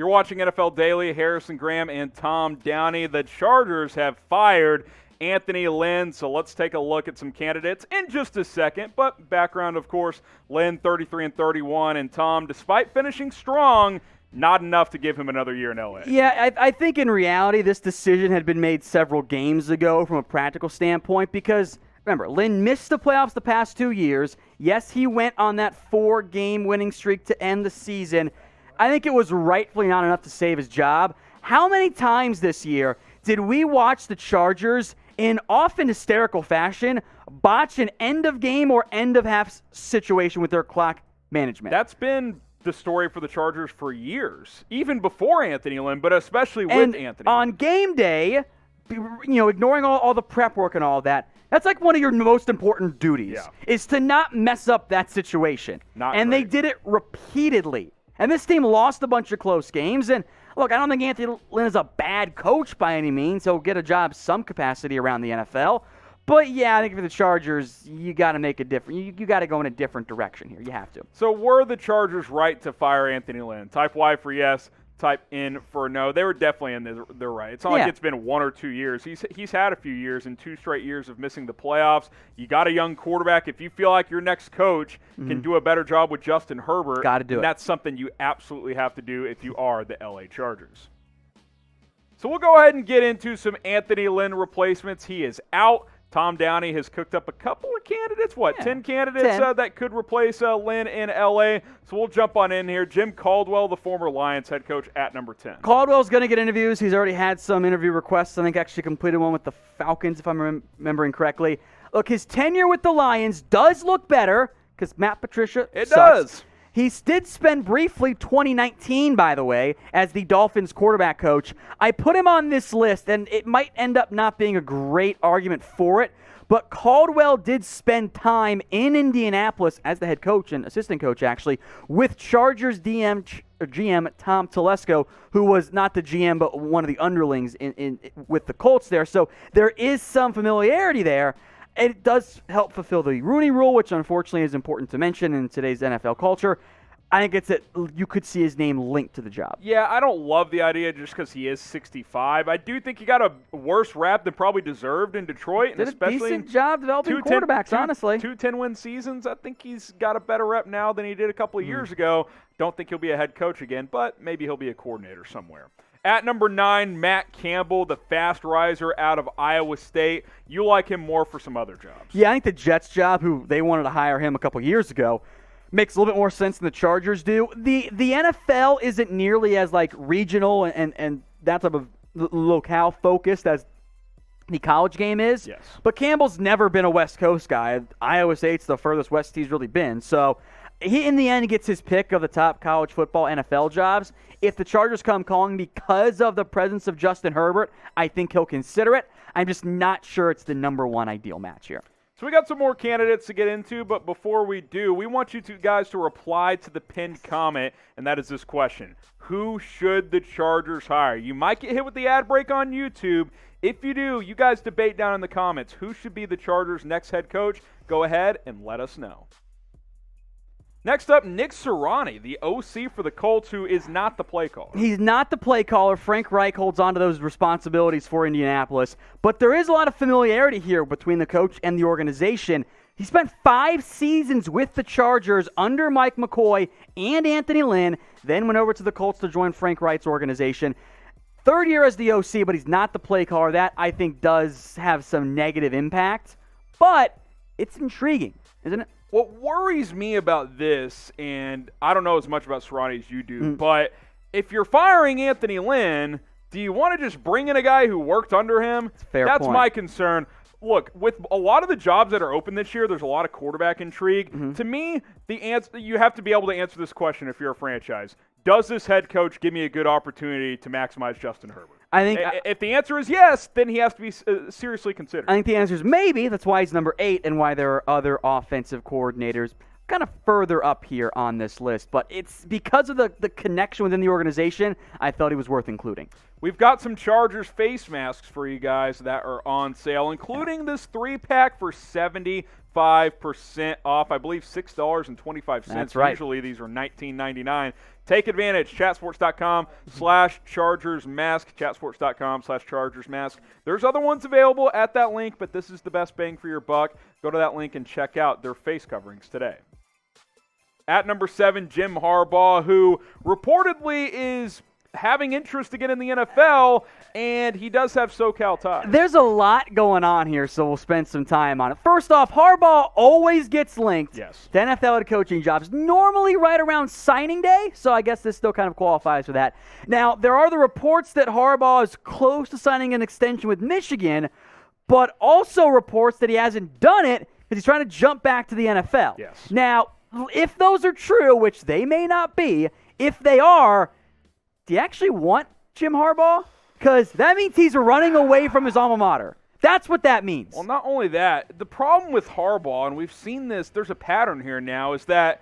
You're watching NFL Daily. Harrison Graham and Tom Downey. The Chargers have fired Anthony Lynn, so let's take a look at some candidates in just a second. But background, of course, Lynn 33-31, and Tom, despite finishing strong, not enough to give him another year in LA. Yeah, I think in reality this decision had been made several games ago from a practical standpoint because, remember, Lynn missed the playoffs the past 2 years. Yes, he went on that 4-game winning streak to end the season. I think it was rightfully not enough to save his job. How many times this year did we watch the Chargers in often hysterical fashion botch an end-of-game or end-of-half situation with their clock management? That's been the story for the Chargers for years, even before Anthony Lynn, but especially with Anthony. On game day, ignoring all the prep work and all that, that's like one of your most important duties, is to not mess up that situation. They did it repeatedly. And this team lost a bunch of close games. And look, I don't think Anthony Lynn is a bad coach by any means. He'll get a job some capacity around the NFL. But yeah, I think for the Chargers, you got to make a different. You got to go in a different direction here. You have to. So were the Chargers right to fire Anthony Lynn? Type Y for yes. Type in for no. They were definitely in their right. It's not like it's been 1 or 2 years. He's had a few years and 2 straight years of missing the playoffs. You got a young quarterback. If you feel like your next coach can do a better job with Justin Herbert, got to do it. That's something you absolutely have to do if you are the LA Chargers. So we'll go ahead and get into some Anthony Lynn replacements. He is out. Tom Downey has cooked up a couple of candidates, 10 candidates 10. That could replace Lynn in L.A. So we'll jump on in here. Jim Caldwell, the former Lions head coach, at number 10. Caldwell's going to get interviews. He's already had some interview requests. I think actually completed one with the Falcons, if I'm remembering correctly. Look, his tenure with the Lions does look better because Matt Patricia sucks. Does. He did spend briefly 2019, by the way, as the Dolphins quarterback coach. I put him on this list, and it might end up not being a great argument for it, but Caldwell did spend time in Indianapolis as the head coach and assistant coach, actually, with Chargers GM Tom Telesco, who was not the GM but one of the underlings with the Colts there. So there is some familiarity there. It does help fulfill the Rooney Rule, which unfortunately is important to mention in today's NFL culture. I think you could see his name linked to the job. Yeah, I don't love the idea just because he is 65. I do think he got a worse rap than probably deserved in Detroit. Did especially a decent job developing quarterbacks, honestly. 2 10-win seasons. I think he's got a better rep now than he did a couple of years ago. Don't think he'll be a head coach again, but maybe he'll be a coordinator somewhere. At number 9, Matt Campbell, the fast riser out of Iowa State. You like him more for some other jobs. Yeah, I think the Jets job, who they wanted to hire him a couple years ago, makes a little bit more sense than the Chargers do. The NFL isn't nearly as regional and that type of locale focused as the college game is. Yes. But Campbell's never been a West Coast guy. Iowa State's the furthest west he's really been. So he, in the end, gets his pick of the top college football NFL jobs. If the Chargers come calling because of the presence of Justin Herbert, I think he'll consider it. I'm just not sure it's the number one ideal match here. So we got some more candidates to get into, but before we do, we want you guys to reply to the pinned comment, and that is this question. Who should the Chargers hire? You might get hit with the ad break on YouTube. If you do, you guys debate down in the comments. Who should be the Chargers' next head coach? Go ahead and let us know. Next up, Nick Sirianni, the OC for the Colts, who is not the play caller. He's not the play caller. Frank Reich holds on to those responsibilities for Indianapolis. But there is a lot of familiarity here between the coach and the organization. He spent 5 seasons with the Chargers under Mike McCoy and Anthony Lynn, then went over to the Colts to join Frank Reich's organization. 3rd year as the OC, but he's not the play caller. That, I think, does have some negative impact. But it's intriguing, isn't it? What worries me about this, and I don't know as much about Sirianni as you do, but if you're firing Anthony Lynn, do you want to just bring in a guy who worked under him? That's my concern. Look, with a lot of the jobs that are open this year, there's a lot of quarterback intrigue. To me, the answer you have to be able to answer this question if you're a franchise. Does this head coach give me a good opportunity to maximize Justin Herbert? I think if the answer is yes, then he has to be seriously considered. I think the answer is maybe. That's why he's number 8 and why there are other offensive coordinators kind of further up here on this list. But it's because of the connection within the organization, I felt he was worth including. We've got some Chargers face masks for you guys that are on sale, including this 3-pack for $70. 25% off. I believe $6.25. That's right. Usually these are $19.99. Take advantage. Chatsports.com/ChargersMask. Chatsports.com/ChargersMask. There's other ones available at that link, but this is the best bang for your buck. Go to that link and check out their face coverings today. At number 7, Jim Harbaugh, who reportedly is having interest again in the NFL, and he does have SoCal ties. There's a lot going on here, so we'll spend some time on it. First off, Harbaugh always gets linked to NFL head coaching jobs, normally right around signing day, so I guess this still kind of qualifies for that. Now, there are the reports that Harbaugh is close to signing an extension with Michigan, but also reports that he hasn't done it because he's trying to jump back to the NFL. Yes. Now, if those are true, which they may not be, if they are, do you actually want Jim Harbaugh? Because that means he's running away from his alma mater. That's what that means. Well, not only that, the problem with Harbaugh, and we've seen this, there's a pattern here now, is that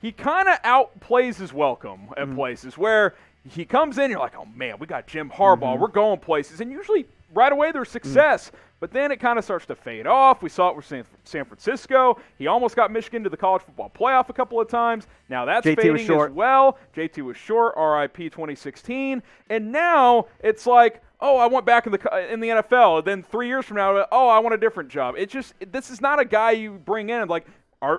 he kind of outplays his welcome at places where he comes in, you're like, oh, man, we got Jim Harbaugh. We're going places. And usually right away there's success. But then it kind of starts to fade off. We saw it with San Francisco. He almost got Michigan to the college football playoff a couple of times. Now that's fading as well. JT was short, RIP 2016. And now it's like, oh, I want back in the NFL. And then 3 years from now, oh, I want a different job. This is not a guy you bring in and like,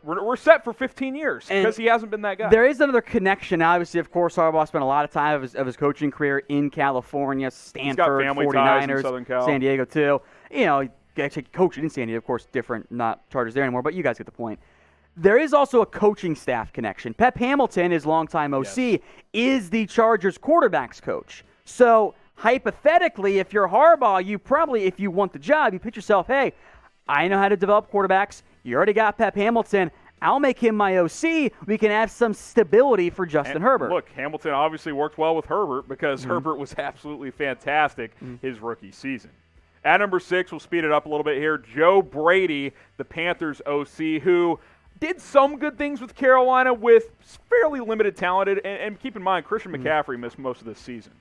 we're set for 15 years because he hasn't been that guy. There is another connection. Obviously, of course, Harbaugh spent a lot of time of his coaching career in California, Stanford, 49ers, San Diego too. You know, he actually coached in San Diego, of course, different, not Chargers there anymore, but you guys get the point. There is also a coaching staff connection. Pep Hamilton, his longtime OC, is the Chargers quarterbacks coach. So, hypothetically, if you're Harbaugh, you probably, if you want the job, you put yourself, hey, I know how to develop quarterbacks. You already got Pep Hamilton. I'll make him my OC. We can have some stability for Justin Herbert. Look, Hamilton obviously worked well with Herbert because Herbert was absolutely fantastic his rookie season. At number 6, we'll speed it up a little bit here, Joe Brady, the Panthers OC, who did some good things with Carolina with fairly limited talent. And keep in mind, Christian McCaffrey missed most of this season.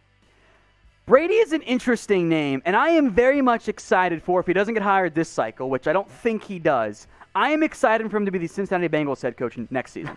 Brady is an interesting name, and I am very much excited for if he doesn't get hired this cycle, which I don't think he does. I am excited for him to be the Cincinnati Bengals head coach next season.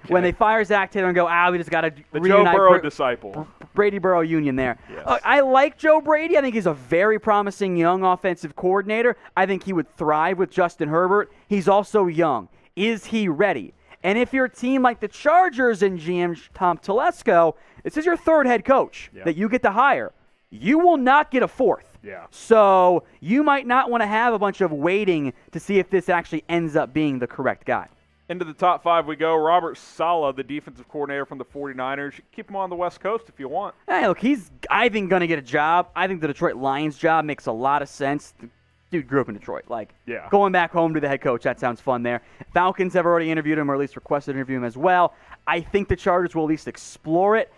When they fire Zach Taylor and go, we just got to reunite. Joe Burrow disciple. Brady-Burrow union there. Yes. I like Joe Brady. I think he's a very promising young offensive coordinator. I think he would thrive with Justin Herbert. He's also young. Is he ready? And if you're a team like the Chargers and GM Tom Telesco, this is your third head coach that you get to hire. You will not get a fourth. Yeah. So you might not want to have a bunch of waiting to see if this actually ends up being the correct guy. Into the top 5 we go. Robert Saleh, the defensive coordinator from the 49ers. You can keep him on the West Coast if you want. Hey, look, he's, I think, going to get a job. I think the Detroit Lions job makes a lot of sense. The dude grew up in Detroit. Going back home to the head coach, that sounds fun there. Falcons have already interviewed him, or at least requested to interview him as well. I think the Chargers will at least explore it.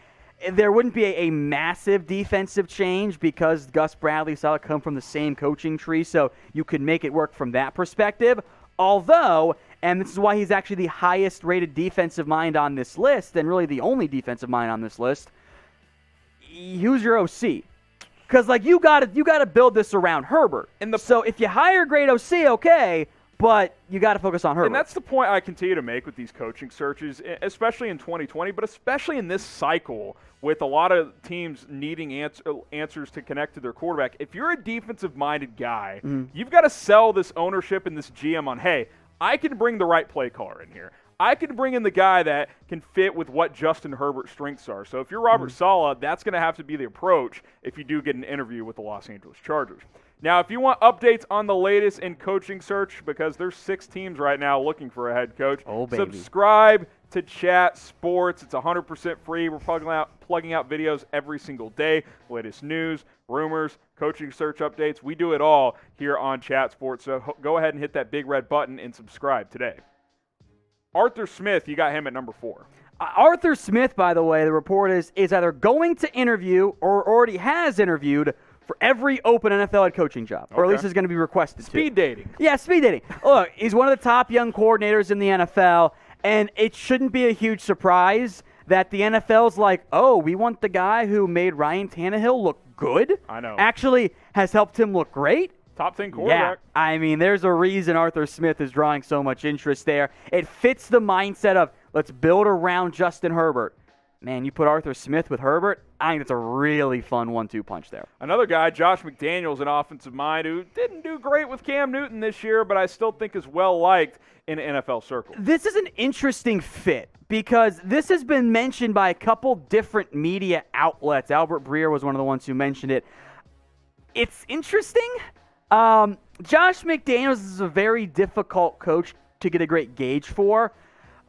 There wouldn't be a massive defensive change because Gus Bradley and Saleh come from the same coaching tree, so you could make it work from that perspective. Although, and this is why he's actually the highest-rated defensive mind on this list, and really the only defensive mind on this list, who's your OC? Because you gotta build this around Herbert. So if you hire a great OC, okay, but you got to focus on Herbert. And that's the point I continue to make with these coaching searches, especially in 2020, but especially in this cycle with a lot of teams needing answers to connect to their quarterback. If you're a defensive-minded guy, you've got to sell this ownership and this GM on, hey, I can bring the right play caller in here. I can bring in the guy that can fit with what Justin Herbert's strengths are. So if you're Robert Saleh, that's going to have to be the approach if you do get an interview with the Los Angeles Chargers. Now, if you want updates on the latest in coaching search, because there's 6 teams right now looking for a head coach, subscribe to Chat Sports. It's 100% free. We're plugging out videos every single day. Latest news, rumors, coaching search updates. We do it all here on Chat Sports. So go ahead and hit that big red button and subscribe today. Arthur Smith, you got him at number 4. Arthur Smith, by the way, the report is either going to interview or already has interviewed for every open NFL head coaching job, or at least is going to be requested Speed dating. Yeah, speed dating. Look, he's one of the top young coordinators in the NFL, and it shouldn't be a huge surprise that the NFL's like, oh, we want the guy who made Ryan Tannehill look good. I know. Actually has helped him look great. Top 10 quarterback. Yeah, I mean, there's a reason Arthur Smith is drawing so much interest there. It fits the mindset of let's build around Justin Herbert. Man, you put Arthur Smith with Herbert, I think it's a really fun 1-2 punch there. Another guy, Josh McDaniels, an offensive mind who didn't do great with Cam Newton this year, but I still think is well-liked in NFL circles. This is an interesting fit because this has been mentioned by a couple different media outlets. Albert Breer was one of the ones who mentioned it. It's interesting. Josh McDaniels is a very difficult coach to get a great gauge for.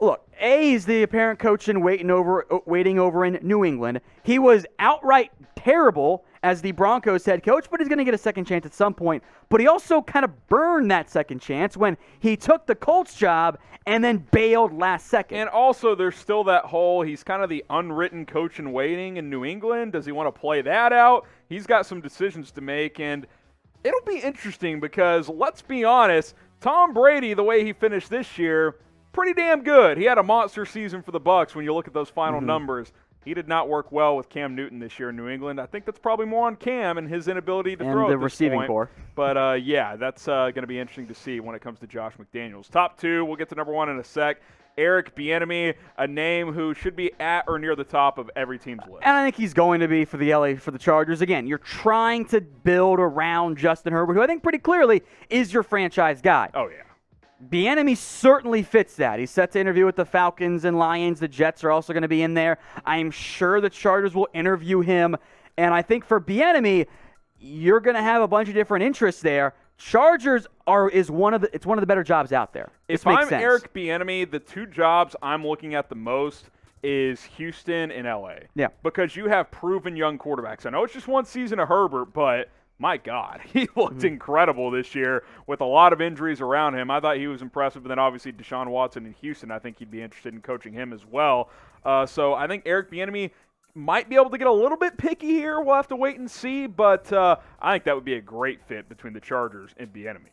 Look, he's the apparent coach in waiting over in New England. He was outright terrible as the Broncos head coach, but he's going to get a second chance at some point. But he also kind of burned that second chance when he took the Colts job and then bailed last second. And also, there's still that whole, he's kind of the unwritten coach in waiting in New England. Does he want to play that out? He's got some decisions to make, and it'll be interesting because, let's be honest, Tom Brady, the way he finished this year, pretty damn good. He had a monster season for the Bucs when you look at those final numbers. He did not work well with Cam Newton this year in New England. I think that's probably more on Cam and his inability to throw and the at this receiving point. core. But, yeah, that's going to be interesting to see when it comes to Josh McDaniels. Top 2, we'll get to number 1 in a sec. Eric Bieniemy, a name who should be at or near the top of every team's list. And I think he's going to be for the Chargers. Again, you're trying to build around Justin Herbert, who I think pretty clearly is your franchise guy. Oh, yeah. Bieniemy certainly fits that. He's set to interview with the Falcons and Lions. The Jets are also going to be in there. I'm sure the Chargers will interview him. And I think for Bieniemy, you're going to have a bunch of different interests there. Chargers is one of the better jobs out there. If I'm Eric Bieniemy, the 2 jobs I'm looking at the most is Houston and LA. Yeah. Because you have proven young quarterbacks. I know it's just one season of Herbert, but my God, he looked incredible this year with a lot of injuries around him. I thought he was impressive, but then obviously Deshaun Watson in Houston, I think he'd be interested in coaching him as well. So I think Eric Bieniemy might be able to get a little bit picky here. We'll have to wait and see, but I think that would be a great fit between the Chargers and Bieniemy.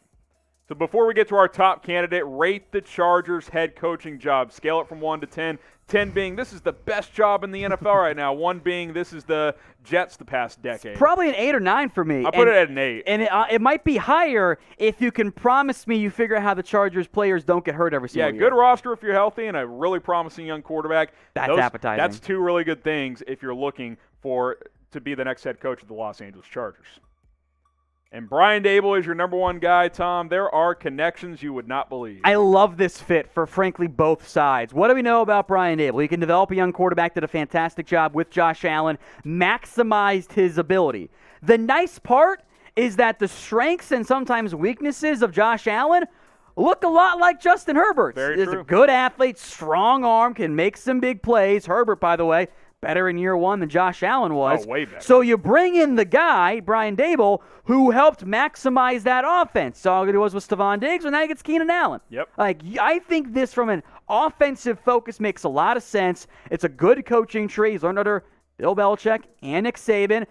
So before we get to our top candidate, rate the Chargers head coaching job. Scale it from 1 to 10. 10 being this is the best job in the NFL right now. 1 being this is the Jets the past decade. It's probably an 8 or 9 for me. I put it at an 8. And it might be higher if you can promise me you figure out how the Chargers players don't get hurt every single year. Yeah, good roster if you're healthy and a really promising young quarterback. That's appetizing. That's 2 really good things if you're looking to be the next head coach of the Los Angeles Chargers. And Brian Daboll is your number 1 guy, Tom. There are connections you would not believe. I love this fit for, frankly, both sides. What do we know about Brian Daboll? He can develop a young quarterback, did a fantastic job with Josh Allen, maximized his ability. The nice part is that the strengths and sometimes weaknesses of Josh Allen look a lot like Justin Herbert's. Very true. He's a good athlete, strong arm, can make some big plays. Herbert, by the way, better in year 1 than Josh Allen was. Oh, way better. So you bring in the guy, Brian Daboll, who helped maximize that offense. So all it was with Stephon Diggs, and now he gets Keenan Allen. Yep. I think this from an offensive focus makes a lot of sense. It's a good coaching tree. He's learned under Bill Belichick and Nick Saban.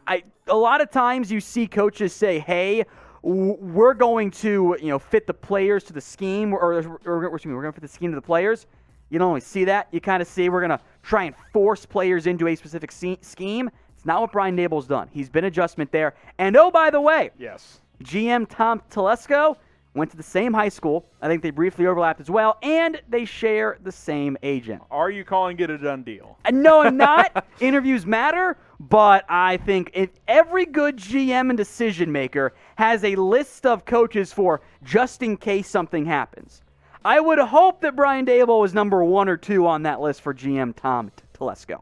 A lot of times you see coaches say, hey, we're going to fit the players to the scheme, or we're going to fit the scheme to the players. You don't always see that. You kind of see we're going to try and force players into a specific scheme. It's not what Brian Daboll's done. He's been adjustment there. And, oh, by the way, yes, GM Tom Telesco went to the same high school. I think they briefly overlapped as well, and they share the same agent. Are you calling it a done deal? No, I'm not. Interviews matter, but I think if every good GM and decision maker has a list of coaches for just in case something happens. I would hope that Brian Daboll was number 1 or 2 on that list for GM Tom Telesco.